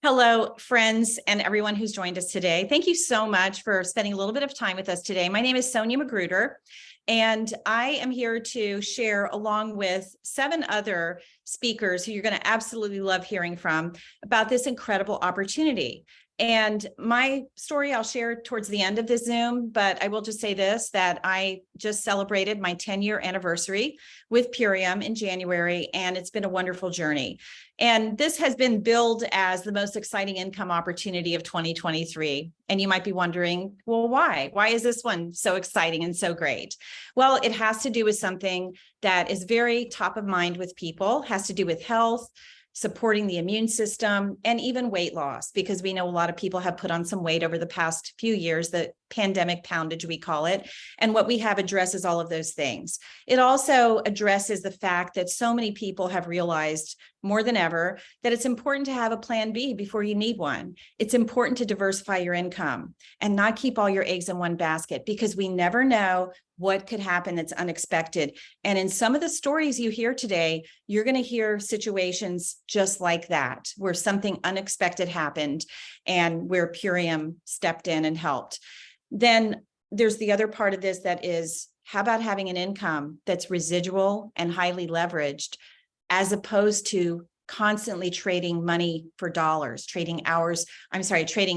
Hello, friends, and everyone who's joined us today. Thank you so much for spending a little bit of time with us today. My name is Sonia Magruder, and I am here to share, along with 7 other speakers who you're going to absolutely love hearing from, about this incredible opportunity. And my story I'll share towards the end of the Zoom, but I will just say this, that I just celebrated my 10-year anniversary with Purium in January, and it's been a wonderful journey. And this has been billed as the most exciting income opportunity of 2023. And you might be wondering, well, why? Why is this one so exciting and so great? Well, it has to do with something that is very top of mind with people, has to do with health, supporting the immune system, and even weight loss, because we know a lot of people have put on some weight over the past few years, the pandemic poundage, we call it. And what we have addresses all of those things. It also addresses the fact that so many people have realized more than ever that it's important to have a plan B before you need one. It's important to diversify your income and not keep all your eggs in one basket, because we never know what could happen that's unexpected. And in some of the stories you hear today, you're going to hear situations just like that, where something unexpected happened and where Purium stepped in and helped. Then there's the other part of this that is, how about having an income that's residual and highly leveraged, as opposed to constantly trading money for dollars, trading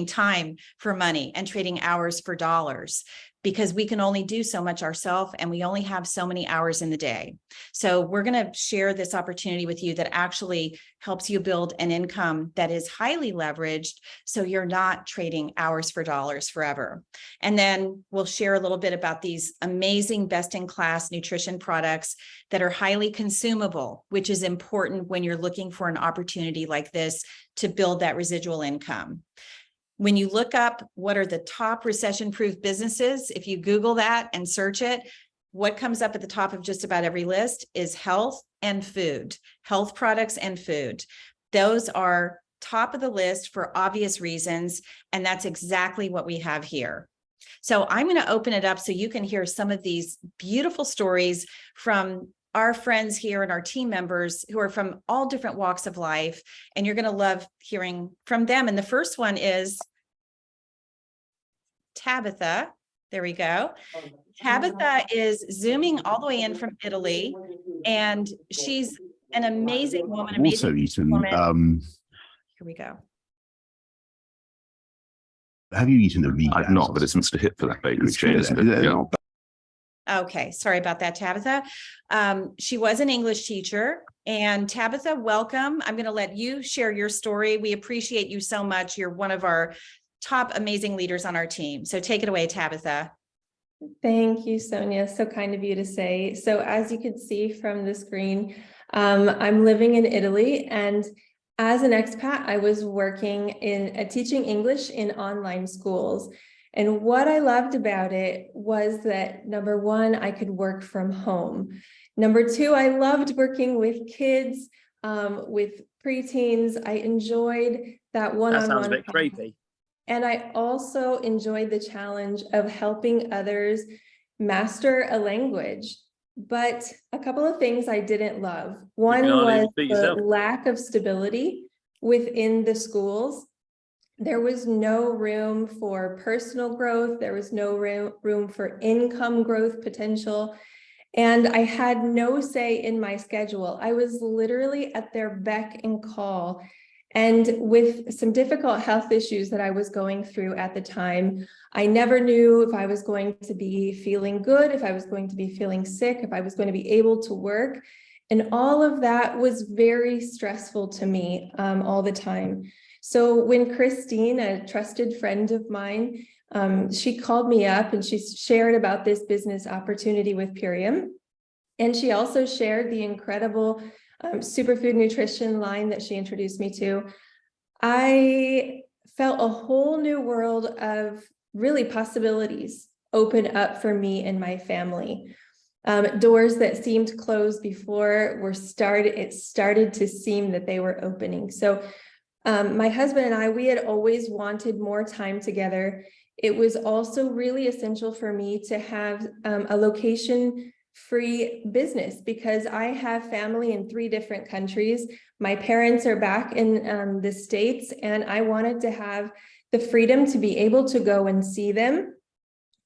time for money and trading hours for dollars, because we can only do so much ourselves and we only have so many hours in the day. So we're going to share this opportunity with you that actually helps you build an income that is highly leveraged, so you're not trading hours for dollars forever. And then we'll share a little bit about these amazing best-in-class nutrition products that are highly consumable, which is important when you're looking for an opportunity like this to build that residual income. When you look up what are the top recession-proof businesses, if you Google that and search it, what comes up at the top of just about every list is health and food, health products and food. Those are top of the list for obvious reasons, and that's exactly what we have here. So I'm going to open it up so you can hear some of these beautiful stories from our friends here and our team members who are from all different walks of life, and you're going to love hearing from them. And the first one is Tabitha. There we go. Tabitha is Zooming all the way in from Italy, and she's an amazing woman. Also eaten. Here we go. Have you eaten a vegan? I've not, but it's Mr. Hip for that bakery chain, isn't it? Yeah. Okay, sorry about that, Tabitha. She was an English teacher. And Tabitha, welcome. I'm going to let you share your story. We appreciate you so much. You're one of our top amazing leaders on our team. So take it away, Tabitha. Thank you, Sonia. So kind of you to say. So as you can see from the screen, I'm living in Italy, and as an expat, I was working in teaching English in online schools. And what I loved about it was that, number one, I could work from home. Number two, I loved working with kids, with preteens. I enjoyed that one-on-one. That sounds a bit creepy. And I also enjoyed the challenge of helping others master a language. But a couple of things I didn't love. One was the lack of stability within the schools. There was no room for personal growth. There was no room for income growth potential. And I had no say in my schedule. I was literally at their beck and call. And with some difficult health issues that I was going through at the time, I never knew if I was going to be feeling good, if I was going to be feeling sick, if I was going to be able to work. And all of that was very stressful to me all the time. So when Christine, a trusted friend of mine, she called me up and she shared about this business opportunity with Purium. And she also shared the incredible superfood nutrition line that she introduced me to. I felt a whole new world of really possibilities open up for me and my family. Doors that seemed closed before it started to seem that they were opening. So my husband and I, we had always wanted more time together. It was also really essential for me to have a location free business because I have family in 3 different countries. My parents are back in the States, and I wanted to have the freedom to be able to go and see them.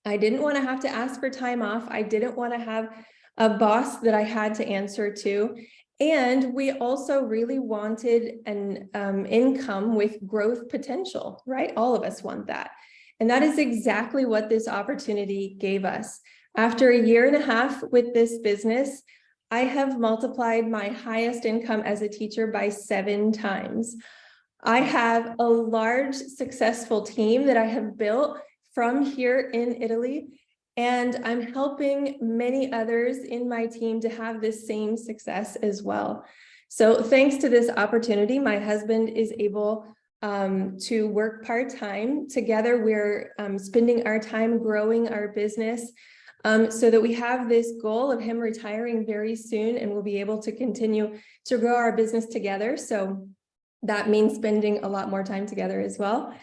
I didn't want to have to ask for time off. I didn't want to have a boss that I had to answer to. And we also really wanted an income with growth potential, right? All of us want that. And that is exactly what this opportunity gave us. After a year and a half with this business, I have multiplied my highest income as a teacher by 7 times. I have a large, successful team that I have built from here in Italy, and I'm helping many others in my team to have this same success as well. So thanks to this opportunity, my husband is able to work part-time. Together, we're spending our time growing our business so that we have this goal of him retiring very soon, and we'll be able to continue to grow our business together. So that means spending a lot more time together as well.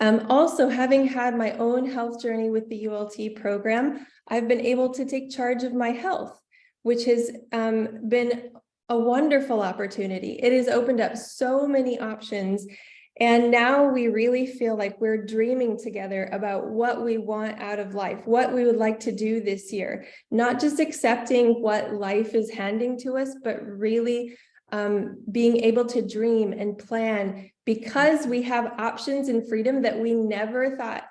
Also, having had my own health journey with the ULT program, I've been able to take charge of my health, which has been a wonderful opportunity. It has opened up so many options. And now we really feel like we're dreaming together about what we want out of life, what we would like to do this year, not just accepting what life is handing to us, but really being able to dream and plan, because we have options and freedom that we never thought,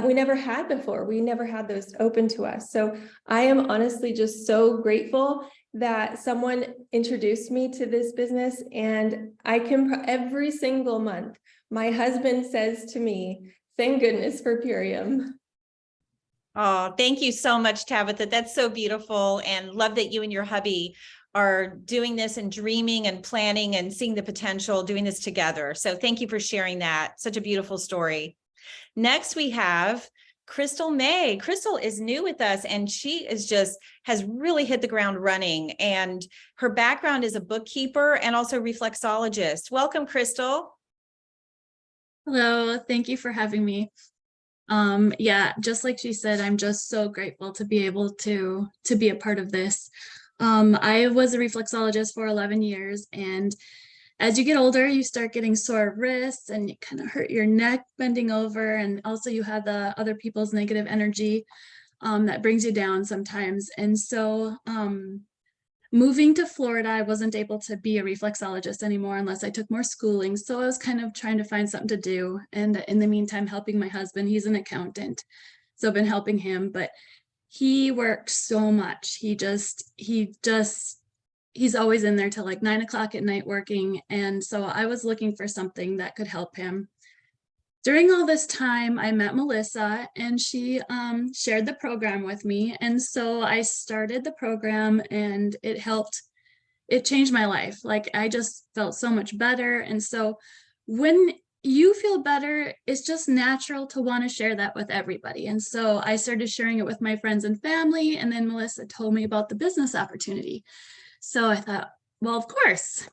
we never had before. We never had those open to us. So I am honestly just so grateful that someone introduced me to this business, and I can, every single month, my husband says to me, thank goodness for Purium. Oh, thank you so much, Tabitha. That's so beautiful, and love that you and your hubby are doing this and dreaming and planning and seeing the potential, doing this together. So thank you for sharing that. Such a beautiful story. Next, we have Crystal May. Crystal is new with us, and she is just has really hit the ground running. And her background is a bookkeeper and also reflexologist. Welcome, Crystal. Hello, thank you for having me. Yeah, just like she said, I'm just so grateful to be able to be a part of this. I was a reflexologist for 11 years, and as you get older, you start getting sore wrists and you kind of hurt your neck bending over, and also you have the other people's negative energy that brings you down sometimes. And so moving to Florida, I wasn't able to be a reflexologist anymore unless I took more schooling. So I was kind of trying to find something to do. And in the meantime, helping my husband, he's an accountant. So I've been helping him, but he works so much. He's always in there till like 9 o'clock at night working. And so I was looking for something that could help him. During all this time, I met Melissa, and she shared the program with me. And so I started the program, and it changed my life. Like, I just felt so much better. And so when you feel better, it's just natural to want to share that with everybody. And so I started sharing it with my friends and family. And then Melissa told me about the business opportunity. So I thought, well, of course,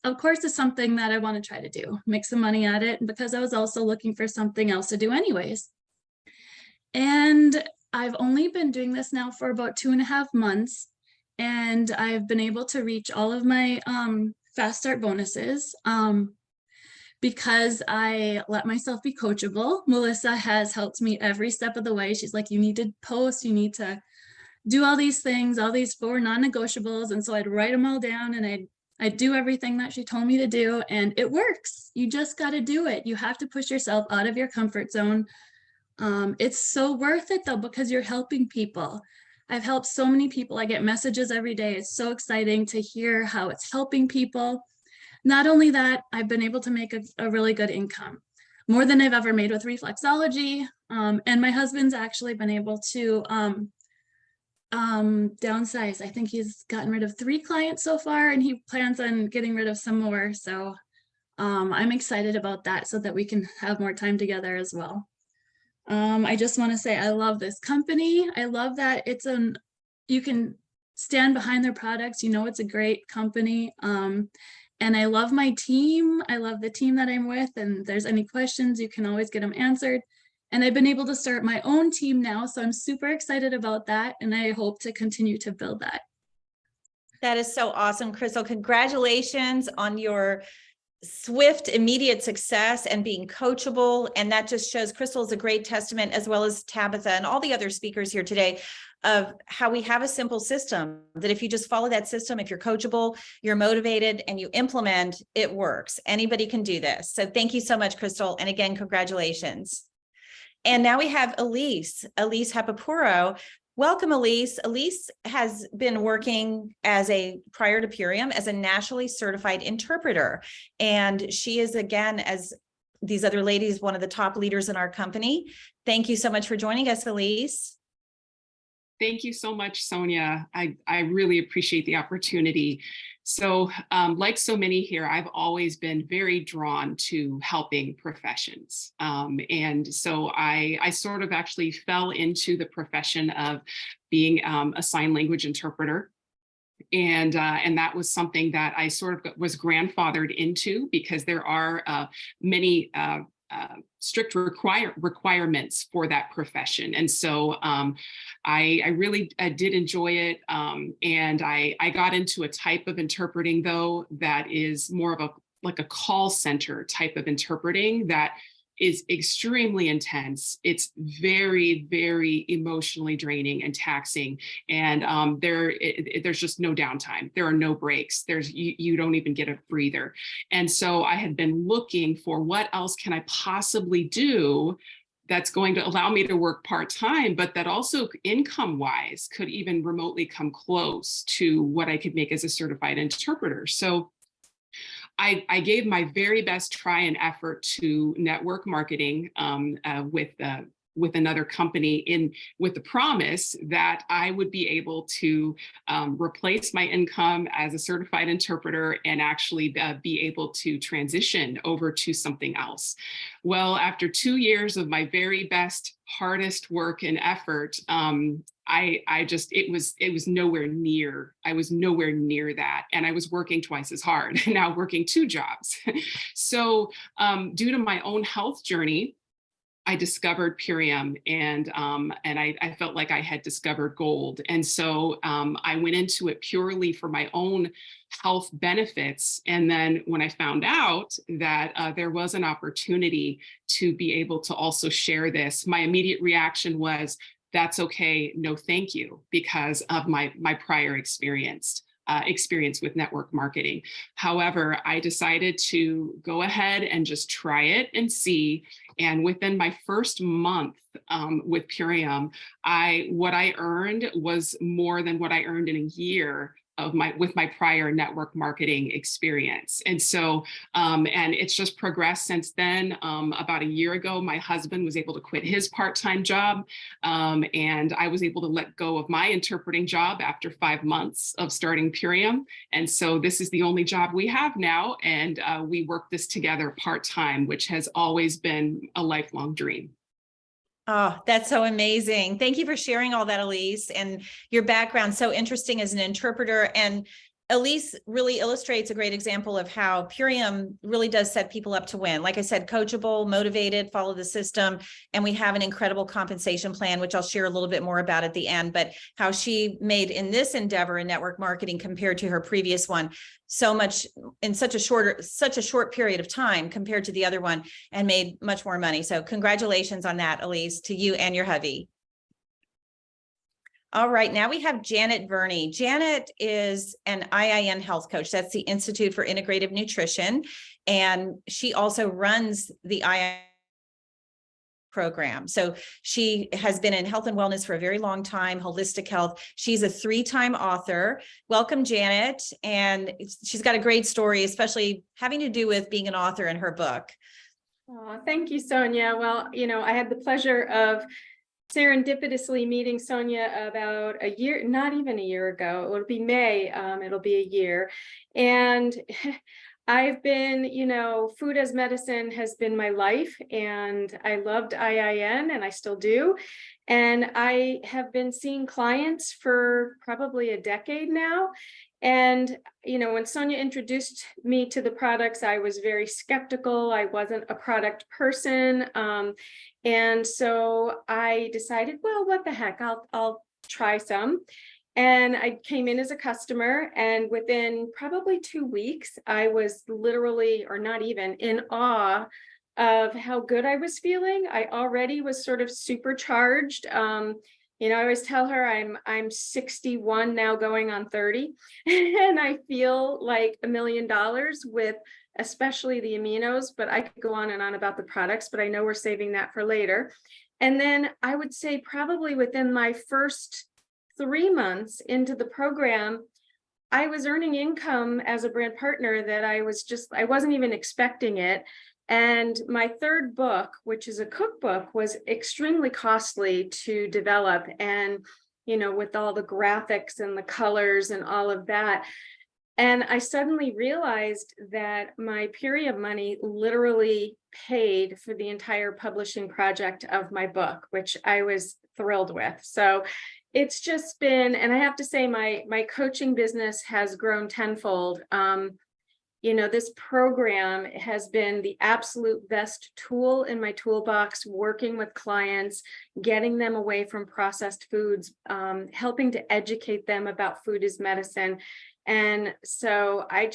of course, it's something that I want to try to do, make some money at it, because I was also looking for something else to do anyways. And I've only been doing this now for about 2.5 months, and I've been able to reach all of my fast start bonuses because I let myself be coachable. Melissa has helped me every step of the way. She's like, you need to post, you need to do all these things, all these 4 non-negotiables. And so I'd write them all down, and I'd do everything that she told me to do, and it works. You just got to do it. You have to push yourself out of your comfort zone. It's so worth it though, because you're helping people. I've helped so many people. I get messages every day. It's so exciting to hear how it's helping people. Not only that, I've been able to make a really good income, more than I've ever made with reflexology. And my husband's actually been able to downsize. I think he's gotten rid of 3 clients so far, and he plans on getting rid of some more. So I'm excited about that, so that we can have more time together as well. I just want to say I love this company. I love that you can stand behind their products. It's a great company. And I love my team. I love the team that I'm with, and if there's any questions, you can always get them answered. And I've been able to start my own team now. So I'm super excited about that. And I hope to continue to build that. That is so awesome, Crystal. Congratulations on your swift, immediate success and being coachable. And that just shows Crystal is a great testament, as well as Tabitha and all the other speakers here today, of how we have a simple system that if you just follow that system, if you're coachable, you're motivated, and you implement, it works. Anybody can do this. So thank you so much, Crystal. And again, congratulations. And now we have Elise Hapapuro. Welcome, Elise. Elise has been working prior to Purium as a nationally certified interpreter. And she is, again, as these other ladies, one of the top leaders in our company. Thank you so much for joining us, Elise. Thank you so much, Sonia. I really appreciate the opportunity. So like so many here, I've always been very drawn to helping professions. And so I sort of actually fell into the profession of being a sign language interpreter. And that was something that I sort of was grandfathered into, because there are many strict requirements for that profession. And so I really did enjoy it. And I got into a type of interpreting, though, that is more of a call center type of interpreting that is extremely intense. It's very, very emotionally draining and taxing. And there's just no downtime. There are no breaks. You don't even get a breather. And so I had been looking for what else can I possibly do that's going to allow me to work part-time, but that also income-wise could even remotely come close to what I could make as a certified interpreter. So I gave my very best try and effort to network marketing with another company, with the promise that I would be able to replace my income as a certified interpreter and actually be able to transition over to something else. Well, after 2 years of my very best, hardest work and effort, it was nowhere near. I was nowhere near that, and I was working twice as hard. Now working 2 jobs. So due to my own health journey, I discovered Purium, and I felt like I had discovered gold. And so I went into it purely for my own health benefits. And then when I found out that there was an opportunity to be able to also share this, my immediate reaction was, that's okay, no thank you, because of my prior experience with network marketing. However, I decided to go ahead and just try it and see. And within my first month with Purium, what I earned was more than what I earned in a year with my prior network marketing experience. And so, and it's just progressed since then. About a year ago, my husband was able to quit his part-time job, and I was able to let go of my interpreting job after 5 months of starting Purium. And so this is the only job we have now, and we work this together part-time, which has always been a lifelong dream. Oh, that's so amazing. Thank you for sharing all that, Elise, and your background so interesting as an interpreter. And Elise really illustrates a great example of how Purium really does set people up to win. Like I said, coachable, motivated, follow the system. And we have an incredible compensation plan, which I'll share a little bit more about at the end, but how she made in this endeavor in network marketing compared to her previous one, so much in such a short period of time compared to the other one, and made much more money. So congratulations on that, Elise, to you and your hubby. All right, now we have Janet Verney. Janet is an IIN health coach. That's the Institute for Integrative Nutrition. And she also runs the IIN program. So she has been in health and wellness for a very long time, holistic health. She's a 3-time author. Welcome, Janet. And she's got a great story, especially having to do with being an author in her book. Oh, thank you, Sonia. Well, I had the pleasure of serendipitously meeting Sonia about a year, not even a year ago. It'll be May. It'll be a year. And I've been, food as medicine has been my life, and I loved IIN and I still do. And I have been seeing clients for probably a decade now. And, when Sonia introduced me to the products, I was very skeptical. I wasn't a product person. And so I decided, well, what the heck, I'll try some. And I came in as a customer, and within probably 2 weeks, I was literally, or not even, in awe of how good I was feeling. I already was sort of supercharged. I always tell her I'm 61 now, going on 30, and I feel like $1 million with especially the aminos, but I could go on and on about the products, but I know we're saving that for later. And then I would say probably within my first 3 months into the program, I was earning income as a brand partner that I wasn't even expecting it. And my third book, which is a cookbook, was extremely costly to develop. And, with all the graphics and the colors and all of that. And I suddenly realized that my Purium money literally paid for the entire publishing project of my book, which I was thrilled with. So it's just been, and I have to say, my coaching business has grown tenfold. This program has been the absolute best tool in my toolbox, working with clients, getting them away from processed foods, helping to educate them about food as medicine. And so I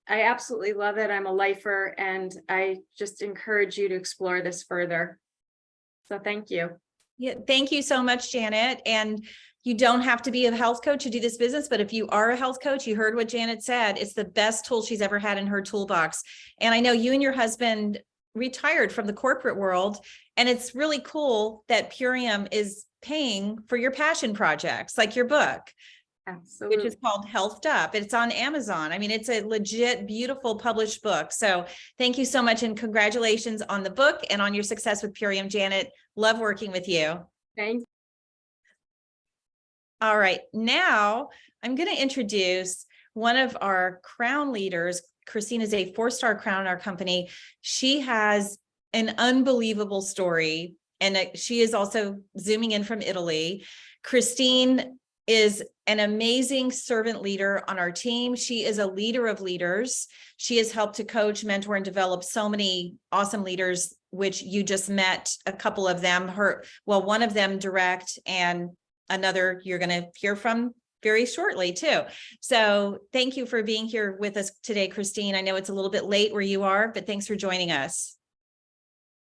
absolutely love it. I'm a lifer, and I just encourage you to explore this further. So thank you. Yeah, thank you so much, Janet. And you don't have to be a health coach to do this business, but if you are a health coach, you heard what Janet said, it's the best tool she's ever had in her toolbox. And I know you and your husband retired from the corporate world, and it's really cool that Purium is paying for your passion projects, like your book. Absolutely. Which is called Healthed Up. It's on Amazon. I mean, it's a legit, beautiful published book. So thank you so much, and congratulations on the book and on your success with Purium, Janet. Love working with you. Thanks. All right, now I'm going to introduce one of our crown leaders. Christine is a 4-star crown in our company. She has an unbelievable story, and she is also zooming in from Italy. Christine is an amazing servant leader on our team. She is a leader of leaders. She has helped to coach, mentor, and develop so many awesome leaders, which you just met a couple of them. One of them direct, and another you're going to hear from very shortly too. So thank you for being here with us today, Christine. I know it's a little bit late where you are, but thanks for joining us.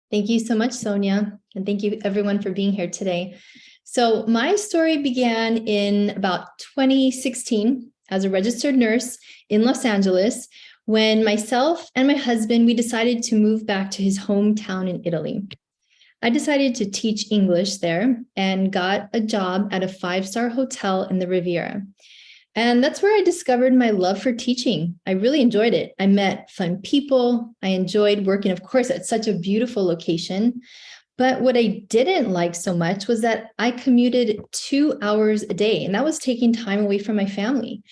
Thank you so much, Sonia. And thank you everyone for being here today. So my story began in about 2016 as a registered nurse in Los Angeles, when myself and my husband, we decided to move back to his hometown in Italy. I decided to teach English there and got a job at a 5-star hotel in the Riviera. And that's where I discovered my love for teaching. I really enjoyed it. I met fun people. I enjoyed working, of course, at such a beautiful location. But what I didn't like so much was that I commuted 2 hours a day, and that was taking time away from my family.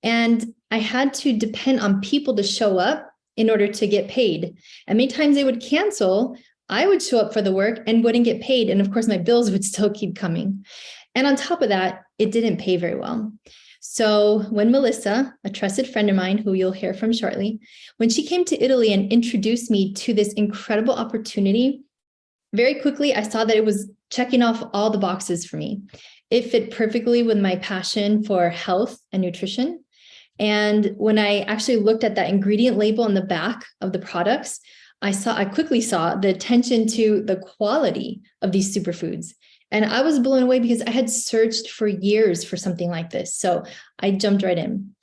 And I had to depend on people to show up in order to get paid. And many times they would cancel. I would show up for the work and wouldn't get paid. And of course, my bills would still keep coming. And on top of that, it didn't pay very well. So when Melissa, a trusted friend of mine who you'll hear from shortly, when she came to Italy and introduced me to this incredible opportunity, very quickly, I saw that it was checking off all the boxes for me. It fit perfectly with my passion for health and nutrition. And when I actually looked at that ingredient label on the back of the products, I quickly saw the attention to the quality of these superfoods. And I was blown away because I had searched for years for something like this. So I jumped right in.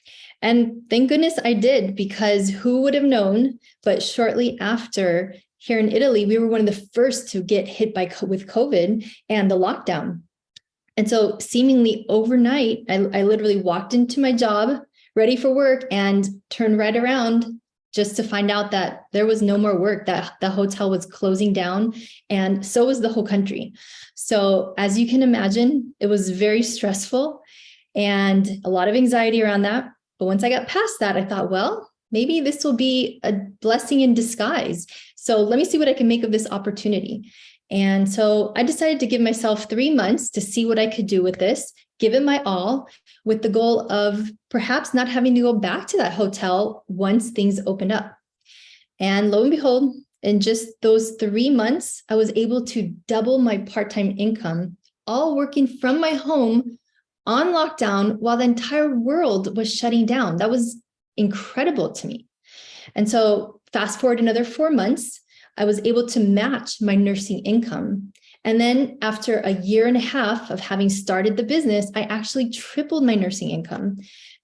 And thank goodness I did, because who would have known? But shortly after, here in Italy, we were one of the first to get hit with COVID and the lockdown. And so seemingly overnight, I literally walked into my job, ready for work, and turned right around just to find out that there was no more work, that the hotel was closing down, and so was the whole country. So as you can imagine, it was very stressful and a lot of anxiety around that. But once I got past that, I thought, well, maybe this will be a blessing in disguise. So let me see what I can make of this opportunity. And so I decided to give myself 3 months to see what I could do with this, give it my all, with the goal of perhaps not having to go back to that hotel once things opened up. And lo and behold, in just those 3 months, I was able to double my part-time income, all working from my home on lockdown while the entire world was shutting down. That was incredible to me. And so fast forward another 4 months, I was able to match my nursing income. And then after a year and a half of having started the business, I actually tripled my nursing income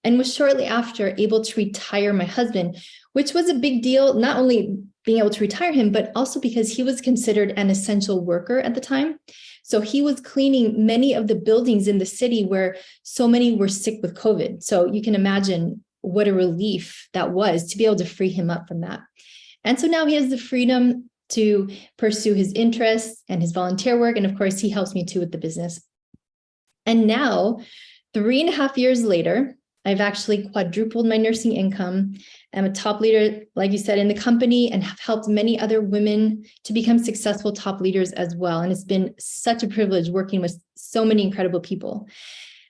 and was shortly after able to retire my husband, which was a big deal, not only being able to retire him, but also because he was considered an essential worker at the time. So he was cleaning many of the buildings in the city where so many were sick with COVID. So you can imagine what a relief that was to be able to free him up from that. And so now he has the freedom to pursue his interests and his volunteer work. And of course, he helps me too with the business. And now, 3.5 years later, I've actually quadrupled my nursing income. I'm a top leader, like you said, in the company, and have helped many other women to become successful top leaders as well. And it's been such a privilege working with so many incredible people.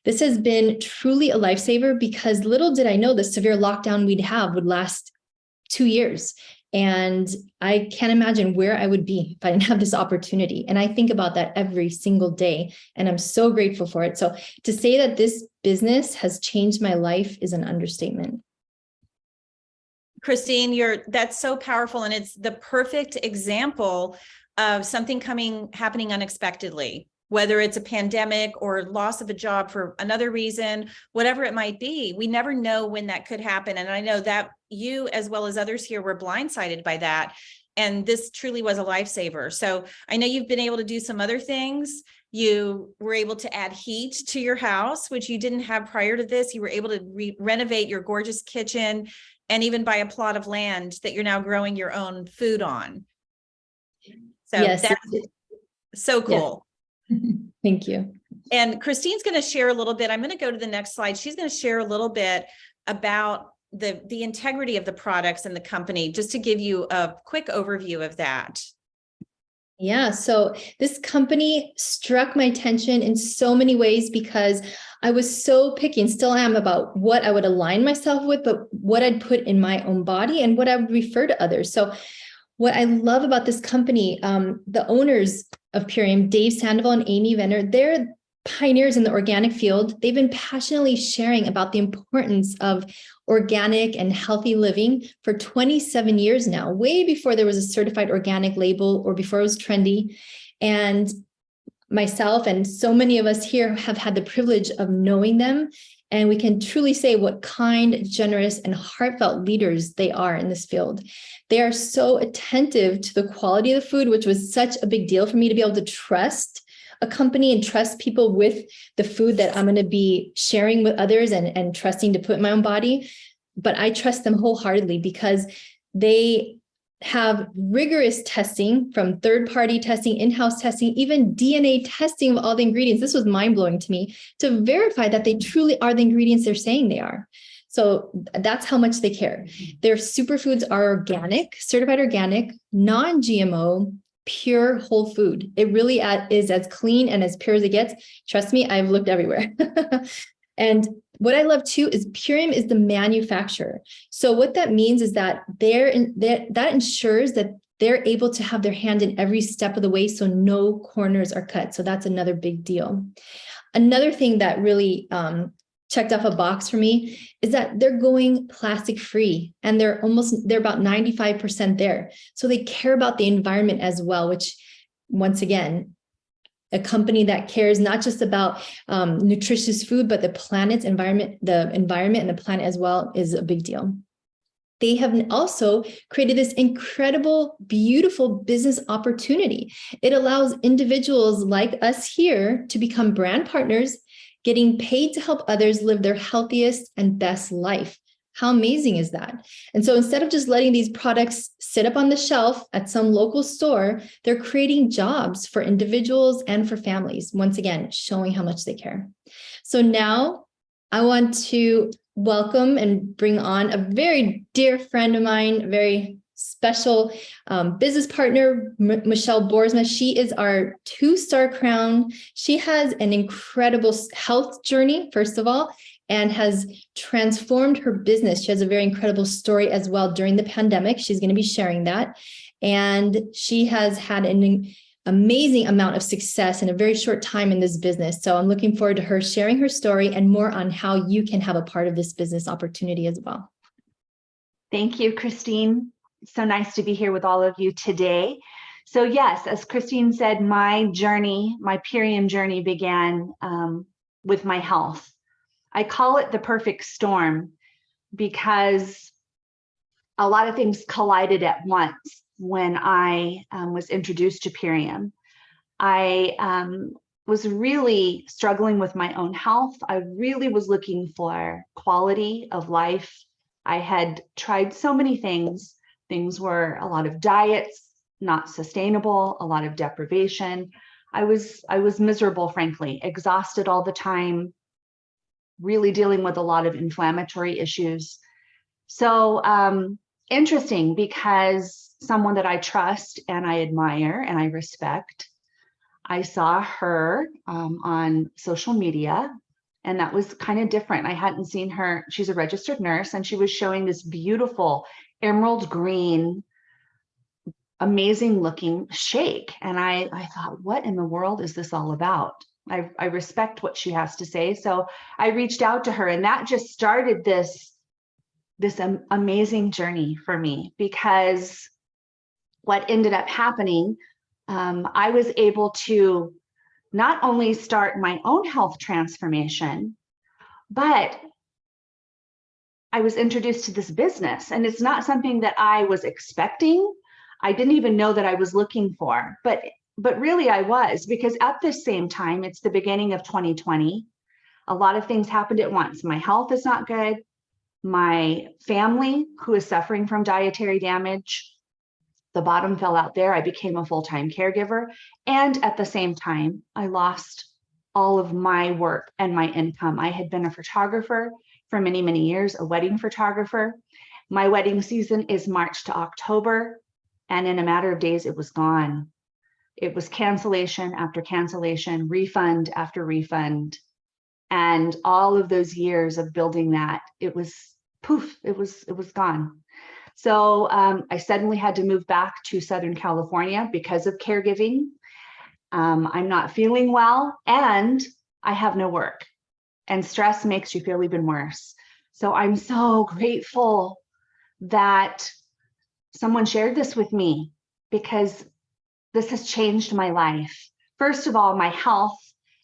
This has been truly a lifesaver because little did I know the severe lockdown we'd have would last 2 years. And I can't imagine where I would be if I didn't have this opportunity. And I think about that every single day, and I'm so grateful for it. So to say that this business has changed my life is an understatement. Christine, that's so powerful. And it's the perfect example of something happening unexpectedly, whether it's a pandemic or loss of a job for another reason, whatever it might be. We never know when that could happen. And I know that you, as well as others here, were blindsided by that. And this truly was a lifesaver. So I know you've been able to do some other things. You were able to add heat to your house, which you didn't have prior to this. You were able to renovate your gorgeous kitchen and even buy a plot of land that you're now growing your own food on. So yes, that's so cool. Yes. Thank you. And Christine's going to share a little bit. I'm going to go to the next slide. She's going to share a little bit about the integrity of the products and the company, just to give you a quick overview of that. Yeah, so this company struck my attention in so many ways because I was so picky, and still am, about what I would align myself with, but what I'd put in my own body and what I would refer to others. So what I love about this company, the owners of Purium, Dave Sandoval and Amy Venner, they're pioneers in the organic field. They've been passionately sharing about the importance of organic and healthy living for 27 years now, way before there was a certified organic label or before it was trendy. And myself and so many of us here have had the privilege of knowing them. And we can truly say what kind, generous, and heartfelt leaders they are in this field. They are so attentive to the quality of the food, which was such a big deal for me to be able to trust a company and trust people with the food that I'm going to be sharing with others and trusting to put in my own body. But I trust them wholeheartedly because they have rigorous testing, from third-party testing, in-house testing, even DNA testing of all the ingredients. This was mind-blowing to me, to verify that they truly are the ingredients they're saying they are. So that's how much they care. Their superfoods are organic, certified organic, non-GMO, pure whole food. It really is as clean and as pure as it gets. Trust me, I've looked everywhere. And what I love too is Purium is the manufacturer. So what that means is that that ensures that they're able to have their hand in every step of the way, so no corners are cut. So that's another big deal. Another thing that really checked off a box for me is that they're going plastic free, and they're about 95% there. So they care about the environment as well, which, once again, a company that cares not just about nutritious food, but the planet's environment, and the planet as well, is a big deal. They have also created this incredible, beautiful business opportunity. It allows individuals like us here to become brand partners, getting paid to help others live their healthiest and best life. How amazing is that? And so instead of just letting these products sit up on the shelf at some local store, they're creating jobs for individuals and for families. Once again, showing how much they care. So now I want to welcome and bring on a very dear friend of mine, a very special business partner, Michelle Boersma. She is our 2-star crown. She has an incredible health journey, first of all, and has transformed her business. She has a very incredible story as well during the pandemic. She's going to be sharing that. And she has had an amazing amount of success in a very short time in this business. So I'm looking forward to her sharing her story and more on how you can have a part of this business opportunity as well. Thank you, Christine. So nice to be here with all of you today. So yes, as Christine said, my journey, my Purium journey began with my health. I call it the perfect storm because a lot of things collided at once when I was introduced to Purium. I was really struggling with my own health. I really was looking for quality of life. I had tried so many things. Things were a lot of diets, not sustainable, a lot of deprivation. I was miserable, frankly, exhausted all the time, really dealing with a lot of inflammatory issues. So interesting, because someone that I trust and I admire and I respect, I saw her on social media, and that was kind of different. I hadn't seen her. She's a registered nurse, and she was showing this beautiful emerald green, amazing looking shake. And I thought, what in the world is this all about? I respect what she has to say. So I reached out to her, and that just started this amazing journey for me, because what ended up happening, I was able to not only start my own health transformation, but I was introduced to this business, and it's not something that I was expecting. I didn't even know that I was looking for, but really I was, because at this same time, it's the beginning of 2020. A lot of things happened at once. My health is not good. My family, who is suffering from dietary damage, the bottom fell out there. I became a full-time caregiver. And at the same time, I lost all of my work and my income. I had been a photographer for many, many years, a wedding photographer. My wedding season is March to October, and in a matter of days, it was gone. It was cancellation after cancellation, refund after refund. And all of those years of building that, it was poof, it was gone. So I suddenly had to move back to Southern California because of caregiving. I'm not feeling well, and I have no work. And stress makes you feel even worse. So I'm so grateful that someone shared this with me, because this has changed my life. First of all, my health.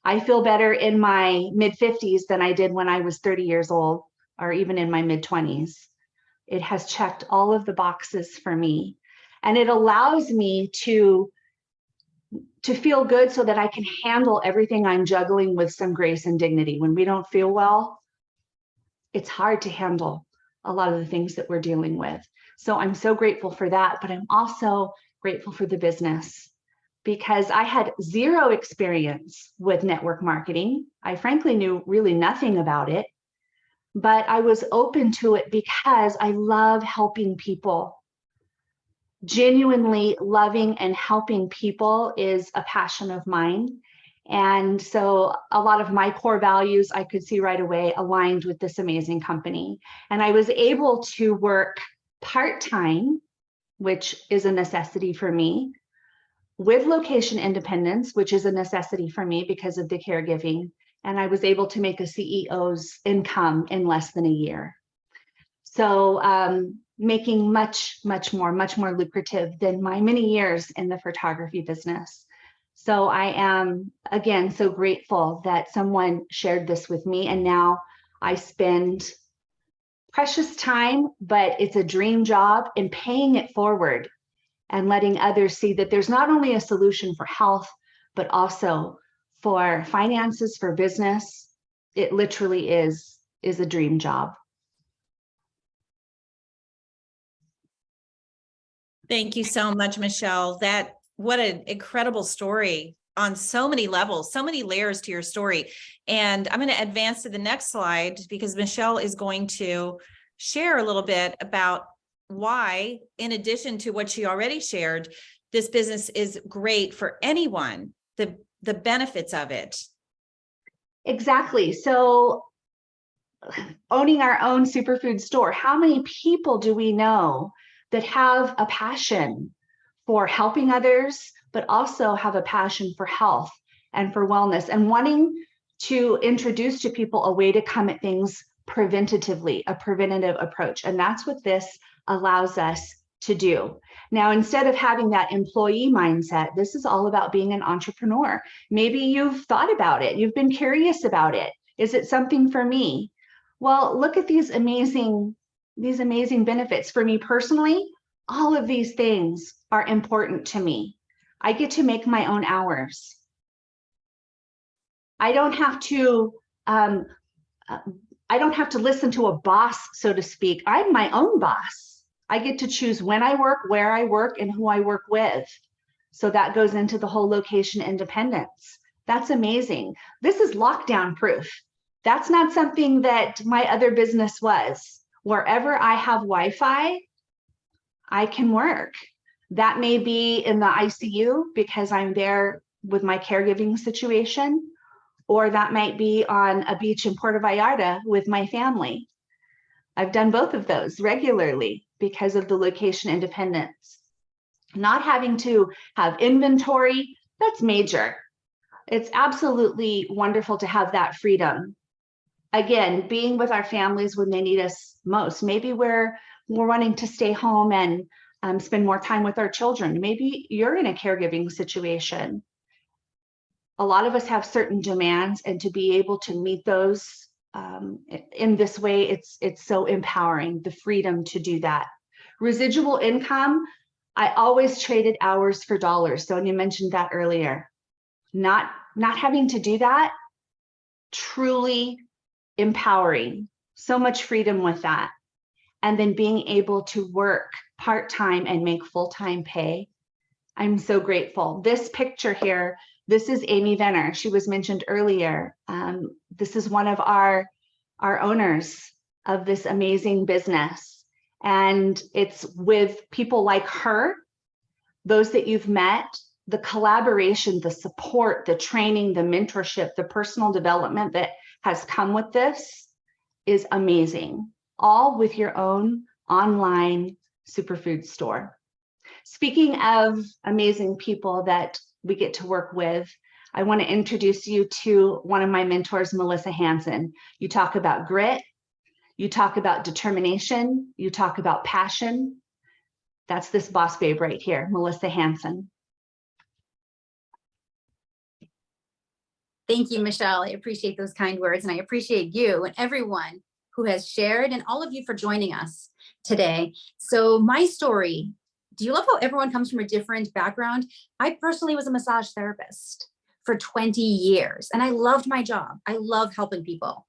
I feel better in my mid-50s than I did when I was 30 years old, or even in my mid-20s. It has checked all of the boxes for me, and it allows me to feel good so that I can handle everything I'm juggling with some grace and dignity. When we don't feel well, it's hard to handle a lot of the things that we're dealing with. So I'm so grateful for that, but I'm also grateful for the business, because I had zero experience with network marketing. I frankly knew really nothing about it, but I was open to it because I love helping people. Genuinely loving and helping people is a passion of mine. And so a lot of my core values I could see right away aligned with this amazing company. And I was able to work part-time, which is a necessity for me, with location independence, which is a necessity for me because of the caregiving. And I was able to make a CEO's income in less than a year. So making much more lucrative than my many years in the photography business. So I am, again, so grateful that someone shared this with me. And now I spend precious time, but it's a dream job, in paying it forward and letting others see that there's not only a solution for health, but also for finances, for business. It literally is a dream job. Thank you so much, Michelle. What an incredible story. on so many levels, so many layers to your story. And I'm going to advance to the next slide because Michelle is going to share a little bit about why, in addition to what she already shared, this business is great for anyone, the benefits of it. Exactly. So owning our own superfood store, how many people do we know that have a passion for helping others, but also have a passion for health and for wellness and wanting to introduce to people a way to come at things preventatively, a preventative approach. And that's what this allows us to do. Now, instead of having that employee mindset, this is all about being an entrepreneur. Maybe you've thought about it. You've been curious about it. Is it something for me? Well, look at these amazing benefits. For me personally, all of these things are important to me. I get to make my own hours. I don't have to listen to a boss, so to speak. I'm my own boss. I get to choose when I work, where I work, and who I work with. So that goes into the whole location independence. That's amazing. This is lockdown proof. That's not something that my other business was. Wherever I have Wi-Fi, I can work. That may be in the ICU because I'm there with my caregiving situation, or that might be on a beach in Puerto Vallarta with my family. I've done both of those regularly because of the location independence. Not having to have inventory, that's major. It's absolutely wonderful to have that freedom. Again, being with our families when they need us most. Maybe we're wanting to stay home and spend more time with our children. Maybe you're in a caregiving situation. A lot of us have certain demands, and to be able to meet those in this way, it's so empowering, the freedom to do that. Residual income, I always traded hours for dollars. Sonia mentioned that earlier. Not having to do that, truly empowering, so much freedom with that. And then being able to work part-time and make full-time pay. I'm so grateful. This picture here, this is Amy Venner. She was mentioned earlier. This is one of our owners of this amazing business. And it's with people like her, those that you've met, the collaboration, the support, the training, the mentorship, the personal development that has come with this is amazing. All with your own online superfood store. Speaking of amazing people that we get to work with, I want to introduce you to one of my mentors, Melissa Hansen. You talk about grit, you talk about determination, you talk about passion. That's this boss babe right here, Melissa Hansen. Thank you, Michelle. I appreciate those kind words, and I appreciate you and everyone who has shared, and all of you for joining us today. So my story, do you love how everyone comes from a different background? I personally was a massage therapist for 20 years, and I loved my job. I love helping people,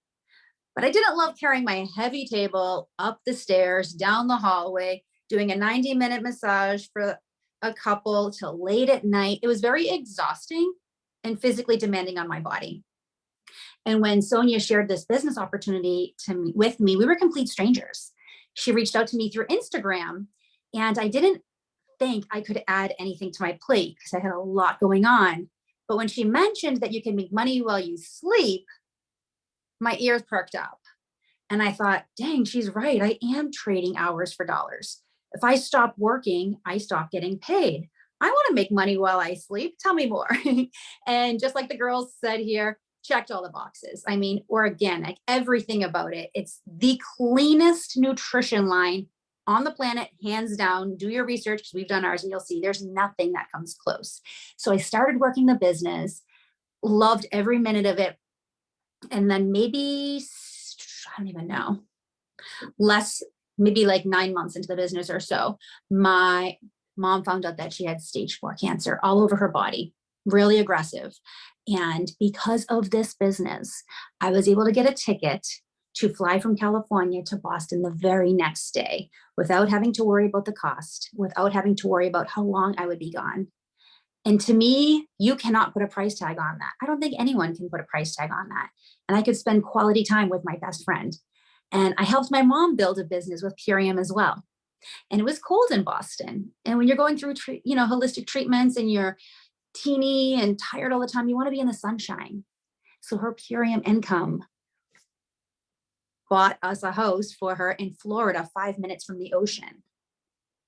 but I didn't love carrying my heavy table up the stairs, down the hallway, doing a 90-minute massage for a couple till late at night. It was very exhausting and physically demanding on my body. And when Sonia shared this business opportunity with me, we were complete strangers. She reached out to me through Instagram, and I didn't think I could add anything to my plate because I had a lot going on. But when she mentioned that you can make money while you sleep, my ears perked up. And I thought, dang, she's right. I am trading hours for dollars. If I stop working, I stop getting paid. I want to make money while I sleep. Tell me more. And just like the girls said here, checked all the boxes. I mean, organic, everything about it. It's the cleanest nutrition line on the planet, hands down. Do your research because we've done ours and you'll see there's nothing that comes close. So I started working the business, loved every minute of it. And then maybe, I don't even know, maybe like 9 months into the business or so, my mom found out that she had stage 4 cancer all over her body, really aggressive. And because of this business, I was able to get a ticket to fly from California to Boston the very next day without having to worry about the cost, without having to worry about how long I would be gone. And to me, you cannot put a price tag on that. I don't think anyone can put a price tag on that. And I could spend quality time with my best friend. And I helped my mom build a business with Purium as well. And it was cold in Boston. And when you're going through, holistic treatments and you're teeny and tired all the time, you want to be in the sunshine. So her Purium income bought us a house for her in Florida, 5 minutes from the ocean.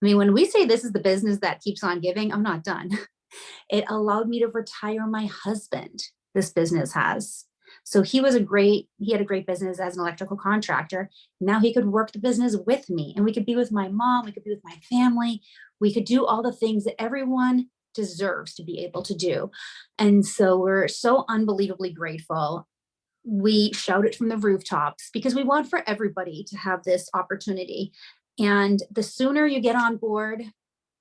I mean, when we say this is the business that keeps on giving, I'm not done. It allowed me to retire my husband. This business has. So he had a great business as an electrical contractor. Now he could work the business with me, and we could be with my mom. We could be with my family. We could do all the things that everyone deserves to be able to do. And so we're so unbelievably grateful. We shout it from the rooftops because we want for everybody to have this opportunity. And the sooner you get on board,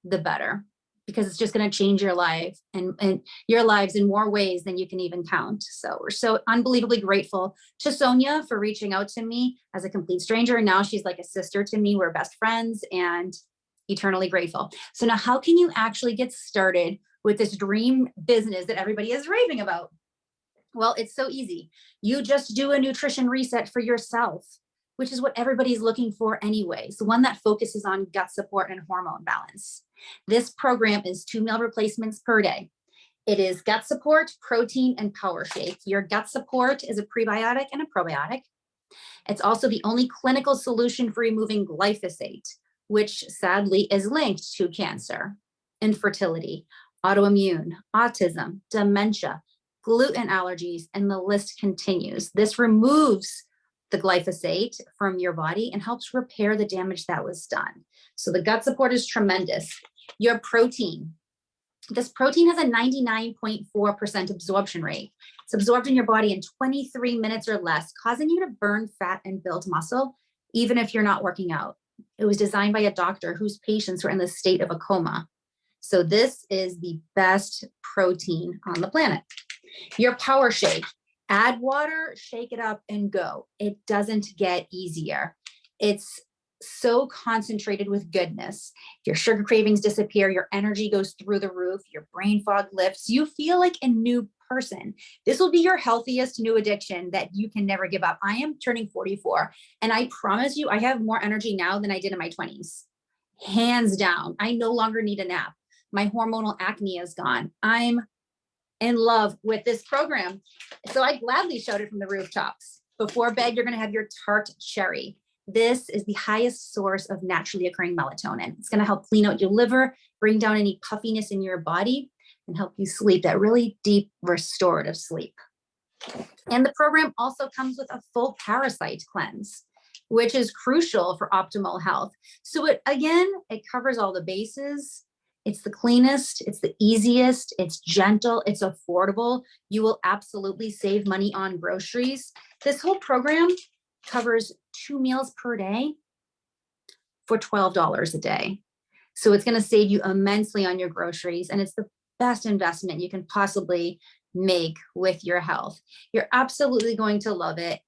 the better, because it's just going to change your life and your lives in more ways than you can even count. So we're so unbelievably grateful to Sonia for reaching out to me as a complete stranger. And now she's like a sister to me. We're best friends and eternally grateful. So now how can you actually get started with this dream business that everybody is raving about? Well, it's so easy. You just do a nutrition reset for yourself, which is what everybody's looking for anyways. The one that focuses on gut support and hormone balance. This program is 2 meal replacements per day. It is gut support, protein, and power shake. Your gut support is a prebiotic and a probiotic. It's also the only clinical solution for removing glyphosate, which sadly is linked to cancer, infertility, autoimmune, autism, dementia, gluten allergies, and the list continues. This removes the glyphosate from your body and helps repair the damage that was done. So the gut support is tremendous. Your protein. This protein has a 99.4% absorption rate. It's absorbed in your body in 23 minutes or less, causing you to burn fat and build muscle, even if you're not working out. It was designed by a doctor whose patients were in the state of a coma. So this is the best protein on the planet. Your power shake. Add water, shake it up, and go. It doesn't get easier. It's so concentrated with goodness. Your sugar cravings disappear, your energy goes through the roof, your brain fog lifts, you feel like a new person. This will be your healthiest new addiction that you can never give up. I am turning 44, and I promise you, I have more energy now than I did in my 20s. Hands down. I no longer need a nap. My hormonal acne is gone. I'm in love with this program. So I gladly shout it from the rooftops. Before bed, you're going to have your tart cherry. This is the highest source of naturally occurring melatonin. It's going to help clean out your liver, bring down any puffiness in your body, and help you sleep that really deep restorative sleep. And the program also comes with a full parasite cleanse, which is crucial for optimal health. So it covers all the bases. It's the cleanest, it's the easiest, it's gentle, it's affordable. You will absolutely save money on groceries. This whole program covers 2 meals per day for $12 a day. So it's going to save you immensely on your groceries, and it's the best investment you can possibly make with your health. You're absolutely going to love it.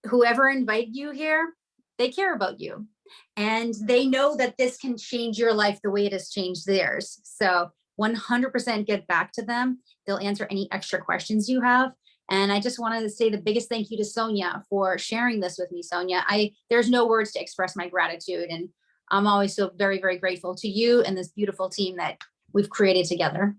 Whoever invited you here, they care about you. And they know that this can change your life the way it has changed theirs. So 100% get back to them. They'll answer any extra questions you have. And I just wanted to say the biggest thank you to Sonia for sharing this with me, Sonia. There's no words to express my gratitude. And I'm always so very, very grateful to you and this beautiful team that we've created together.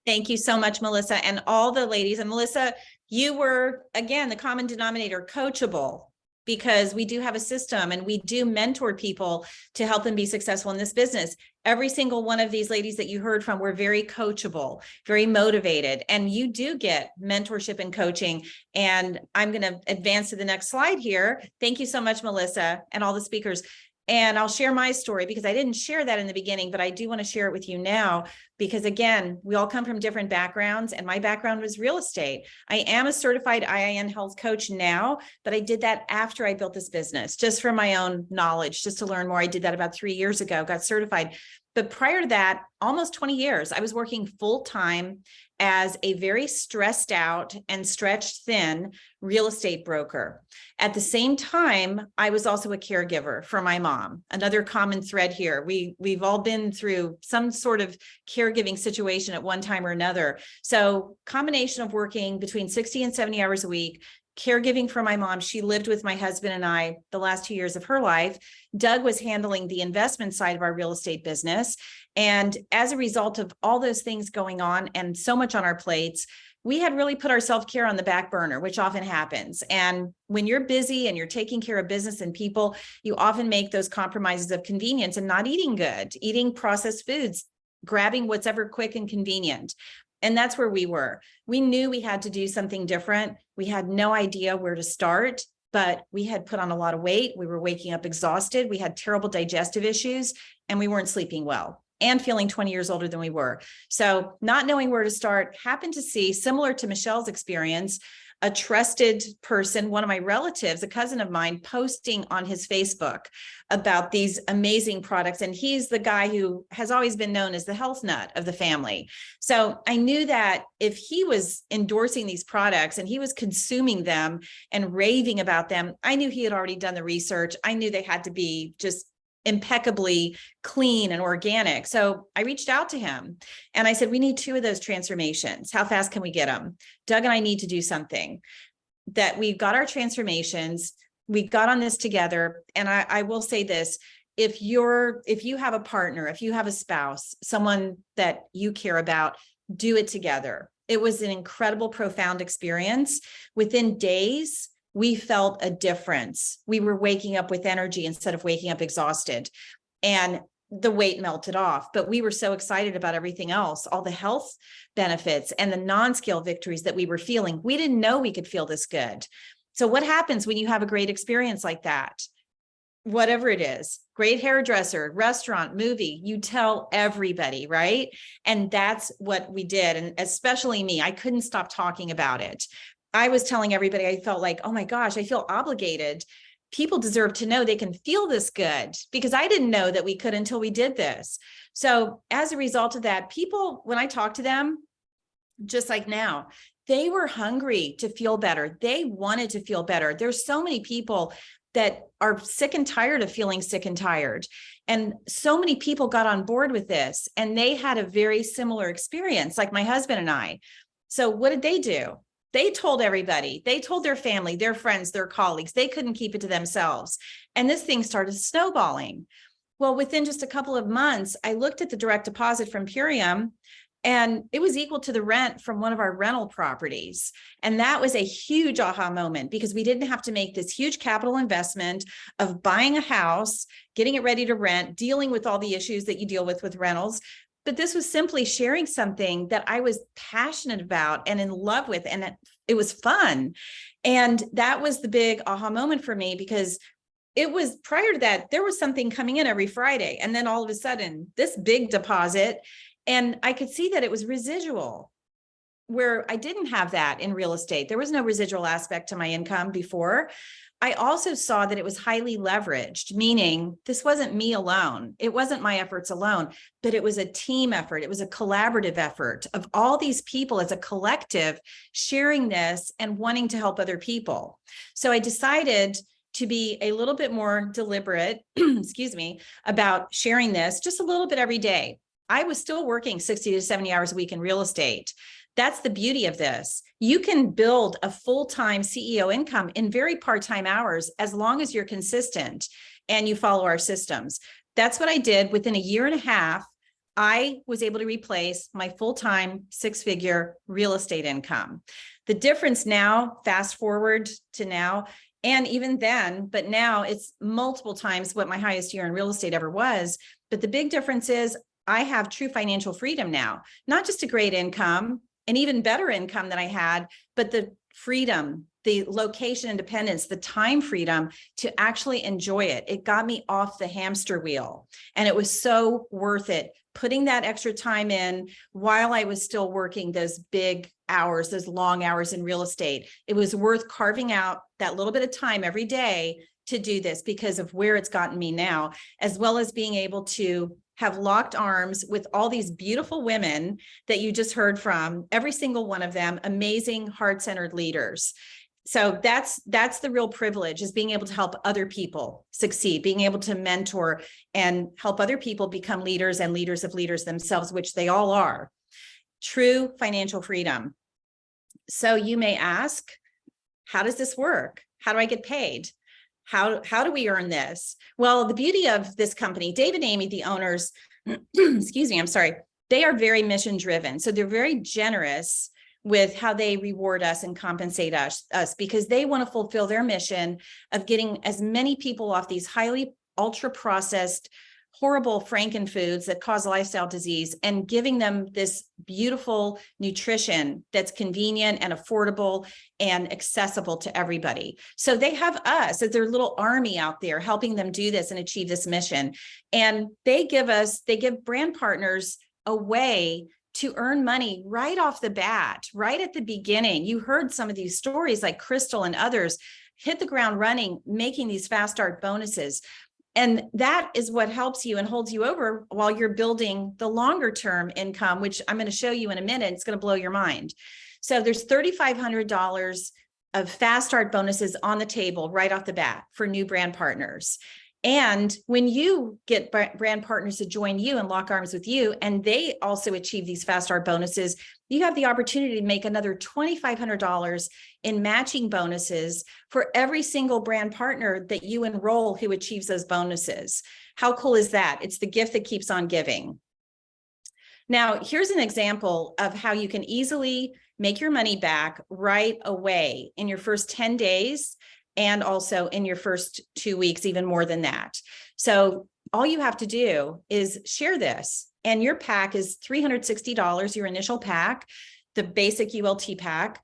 Thank you so much, Melissa, and all the ladies. And Melissa, you were, again, the common denominator, coachable, because we do have a system and we do mentor people to help them be successful in this business. Every single one of these ladies that you heard from were very coachable, very motivated, and you do get mentorship and coaching. And I'm going to advance to the next slide here. Thank you so much, Melissa, and all the speakers. And I'll share my story because I didn't share that in the beginning, but I do want to share it with you now because, again, we all come from different backgrounds, and my background was real estate. I am a certified IIN health coach now, but I did that after I built this business, just for my own knowledge, just to learn more. I did that about 3 years ago, got certified. But prior to that, almost 20 years, I was working full time as a very stressed out and stretched thin real estate broker. At the same time, I was also a caregiver for my mom. Another common thread here. We've all been through some sort of caregiving situation at one time or another. So combination of working between 60 and 70 hours a week, caregiving for my mom. She lived with my husband and I the last 2 years of her life. Doug was handling the investment side of our real estate business. And as a result of all those things going on and so much on our plates, we had really put our self-care on the back burner, which often happens. And when you're busy and you're taking care of business and people, you often make those compromises of convenience and not eating good, eating processed foods, grabbing what's ever quick and convenient. And that's where we were. We knew we had to do something different. We had no idea where to start, but we had put on a lot of weight. We were waking up exhausted. We had terrible digestive issues, and we weren't sleeping well and feeling 20 years older than we were. So not knowing where to start, happened to see, similar to Michelle's experience, a trusted person, one of my relatives, a cousin of mine, posting on his Facebook about these amazing products. And he's the guy who has always been known as the health nut of the family. So I knew that if he was endorsing these products and he was consuming them and raving about them, I knew he had already done the research. I knew they had to be just impeccably clean and organic. So I reached out to him and I said, we need 2 of those transformations. How fast can we get them? Doug and I need to do something. That we got our transformations. We got on this together. And I will say this, if you have a partner, if you have a spouse, someone that you care about, do it together. It was an incredible, profound experience. Within days, we felt a difference. We were waking up with energy instead of waking up exhausted, and the weight melted off. But we were so excited about everything else, all the health benefits and the non-scale victories that we were feeling. We didn't know we could feel this good. So what happens when you have a great experience like that? Whatever it is, great hairdresser, restaurant, movie, you tell everybody, right? And that's what we did. And especially me, I couldn't stop talking about it. I was telling everybody, I felt like, oh my gosh, I feel obligated. People deserve to know they can feel this good, because I didn't know that we could until we did this. So as a result of that, people, when I talk to them, just like now, they were hungry to feel better. They wanted to feel better. There's so many people that are sick and tired of feeling sick and tired. And so many people got on board with this, and they had a very similar experience, like my husband and I. So what did they do? They told everybody, they told their family, their friends, their colleagues. They couldn't keep it to themselves. And this thing started snowballing. Well, within just a couple of months, I looked at the direct deposit from Purium, and it was equal to the rent from one of our rental properties. And that was a huge aha moment, because we didn't have to make this huge capital investment of buying a house, getting it ready to rent, dealing with all the issues that you deal with rentals. But this was simply sharing something that I was passionate about and in love with, and it was fun. And that was the big aha moment for me, because it was prior to that, there was something coming in every Friday. And then all of a sudden, this big deposit, and I could see that it was residual, where I didn't have that in real estate. There was no residual aspect to my income before. I also saw that it was highly leveraged, meaning this wasn't me alone. It wasn't my efforts alone, but it was a team effort. It was a collaborative effort of all these people as a collective sharing this and wanting to help other people. So I decided to be a little bit more deliberate, excuse me, about sharing this just a little bit every day. I was still working 60 to 70 hours a week in real estate. That's the beauty of this. You can build a full-time CEO income in very part-time hours, as long as you're consistent and you follow our systems. That's what I did. Within a year and a half, I was able to replace my full-time 6-figure real estate income. The difference now, fast forward to now, and even then, but now it's multiple times what my highest year in real estate ever was. But the big difference is I have true financial freedom now, not just a great income, an even better income than I had, but the freedom, the location independence, the time freedom to actually enjoy it. It got me off the hamster wheel, and it was so worth it. Putting that extra time in while I was still working those big hours, those long hours in real estate, it was worth carving out that little bit of time every day to do this because of where it's gotten me now, as well as being able to have locked arms with all these beautiful women that you just heard from, every single one of them, amazing heart-centered leaders. So that's the real privilege, is being able to help other people succeed, being able to mentor and help other people become leaders and leaders of leaders themselves, which they all are. True financial freedom. So you may ask, how does this work? How do I get paid? How do we earn this? Well, the beauty of this company, Dave and Amy, the owners, excuse me, I'm sorry, they are very mission driven. So they're very generous with how they reward us and compensate us because they want to fulfill their mission of getting as many people off these highly ultra processed, horrible frankenfoods that cause lifestyle disease and giving them this beautiful nutrition that's convenient and affordable and accessible to everybody. So they have us as their little army out there helping them do this and achieve this mission. And they give brand partners a way to earn money right off the bat, right at the beginning. You heard some of these stories like Crystal and others hit the ground running, making these fast start bonuses. And that is what helps you and holds you over while you're building the longer term income, which I'm going to show you in a minute. It's going to blow your mind. So there's $3,500 of fast start bonuses on the table right off the bat for new brand partners. And when you get brand partners to join you and lock arms with you, and they also achieve these fast start bonuses, you have the opportunity to make another $2,500 in matching bonuses for every single brand partner that you enroll who achieves those bonuses. How cool is that? It's the gift that keeps on giving. Now, here's an example of how you can easily make your money back right away in your first 10 days. And also in your first 2 weeks, even more than that. So all you have to do is share this. And your pack is $360, your initial pack, the basic ULT pack.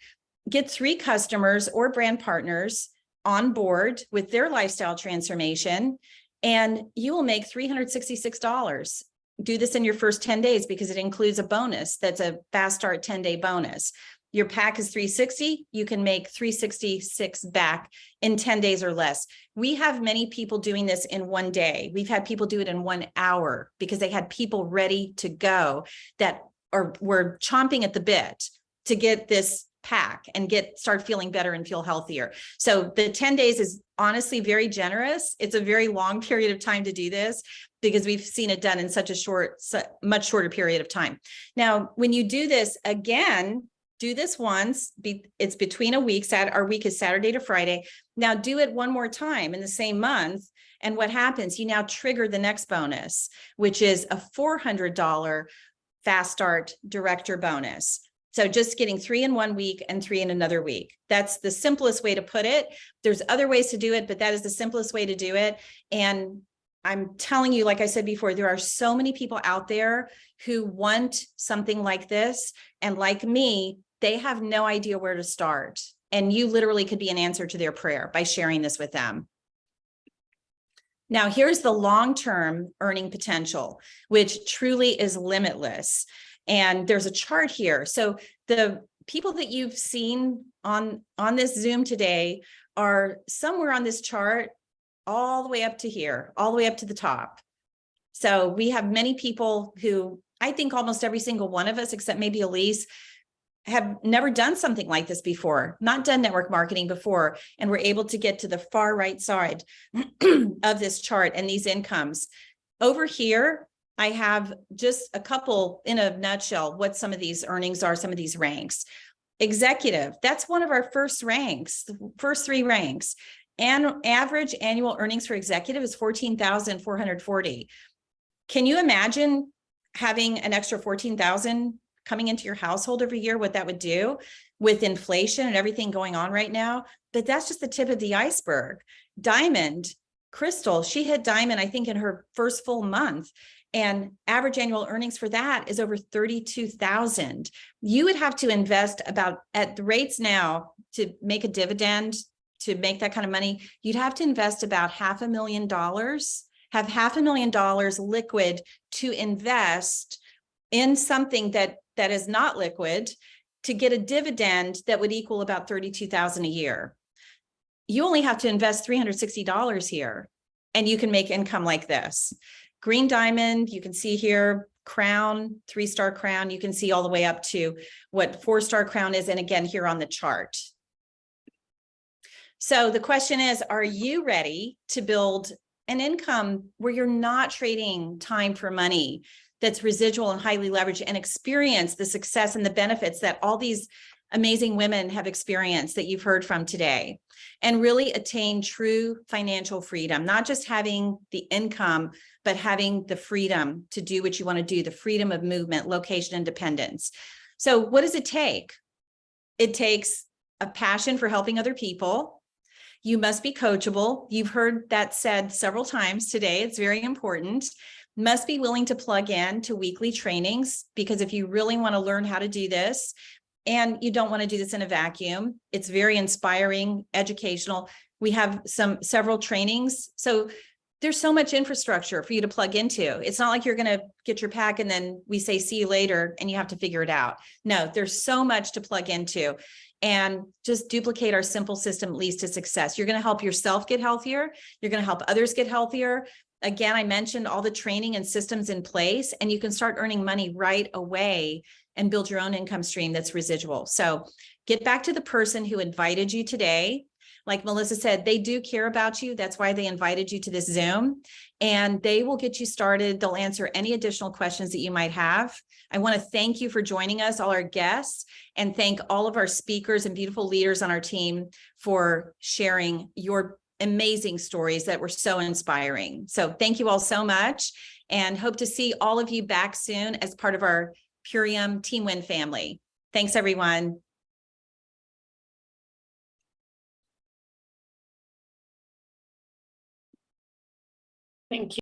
Get 3 customers or brand partners on board with their lifestyle transformation, and you will make $366. Do this in your first 10 days because it includes a bonus that's a fast start 10-day bonus. Your pack is $360, you can make $366 back in 10 days or less. We have many people doing this in one day. We've had people do it in 1 hour because they had people ready to go that were chomping at the bit to get this pack and start feeling better and feel healthier. So the 10 days is honestly very generous. It's a very long period of time to do this because we've seen it done in such a much shorter period of time. Now, when you do this again, do this once, it's between a week, our week is Saturday to Friday. Now do it one more time in the same month. And what happens? You now trigger the next bonus, which is a $400 fast start director bonus. So just getting 3 in 1 week and 3 in another week. That's the simplest way to put it. There's other ways to do it, but that is the simplest way to do it. And I'm telling you, like I said before, there are so many people out there who want something like this. And like me, they have no idea where to start. And you literally could be an answer to their prayer by sharing this with them. Now, here's the long-term earning potential, which truly is limitless. And there's a chart here. So the people that you've seen on this Zoom today are somewhere on this chart, all the way up to here, all the way up to the top. So we have many people who, I think almost every single one of us, except maybe Elise, have never done something like this before, not done network marketing before, and we're able to get to the far right side of this chart and these incomes. Over here, I have just a couple in a nutshell, what some of these earnings are, some of these ranks. Executive, that's one of our first ranks, the first 3 ranks. And average annual earnings for executive is $14,440. Can you imagine having an extra $14,000 coming into your household every year, what that would do with inflation and everything going on right now? But that's just the tip of the iceberg. Diamond, Crystal, she hit diamond, I think, in her first full month. And average annual earnings for that is over $32,000. You would have to invest about, at the rates now, to make a dividend, to make that kind of money, you'd have to invest about $500,000, have $500,000 liquid to invest in something that is not liquid to get a dividend that would equal about $32,000 a year. you only have to invest $360 here and you can make income like this. Green diamond, you can see here, crown, 3-star crown, you can see all the way up to what 4-star crown is. And again, here on the chart. So the question is, are you ready to build an income where you're not trading time for money, that's residual and highly leveraged, and experience the success and the benefits that all these amazing women have experienced that you've heard from today, and really attain true financial freedom, not just having the income, but having the freedom to do what you want to do, the freedom of movement, location, independence. So what does it take? It takes a passion for helping other people. You must be coachable. You've heard that said several times today. It's very important. Must be willing to plug in to weekly trainings, because if you really want to learn how to do this, and you don't want to do this in a vacuum, it's very inspiring, educational. We have several trainings. So there's so much infrastructure for you to plug into. It's not like you're going to get your pack and then we say, see you later, and you have to figure it out. No, there's so much to plug into, and just duplicate our simple system leads to success. You're going to help yourself get healthier. You're going to help others get healthier. Again, I mentioned all the training and systems in place, and you can start earning money right away and build your own income stream that's residual. So get back to the person who invited you today. Like Melissa said, they do care about you. That's why they invited you to this Zoom, and they will get you started. They'll answer any additional questions that you might have. I want to thank you for joining us, all our guests, and thank all of our speakers and beautiful leaders on our team for sharing your amazing stories that were so inspiring. So thank you all so much, and hope to see all of you back soon as part of our Purium Team Win family. Thanks, everyone. Thank you.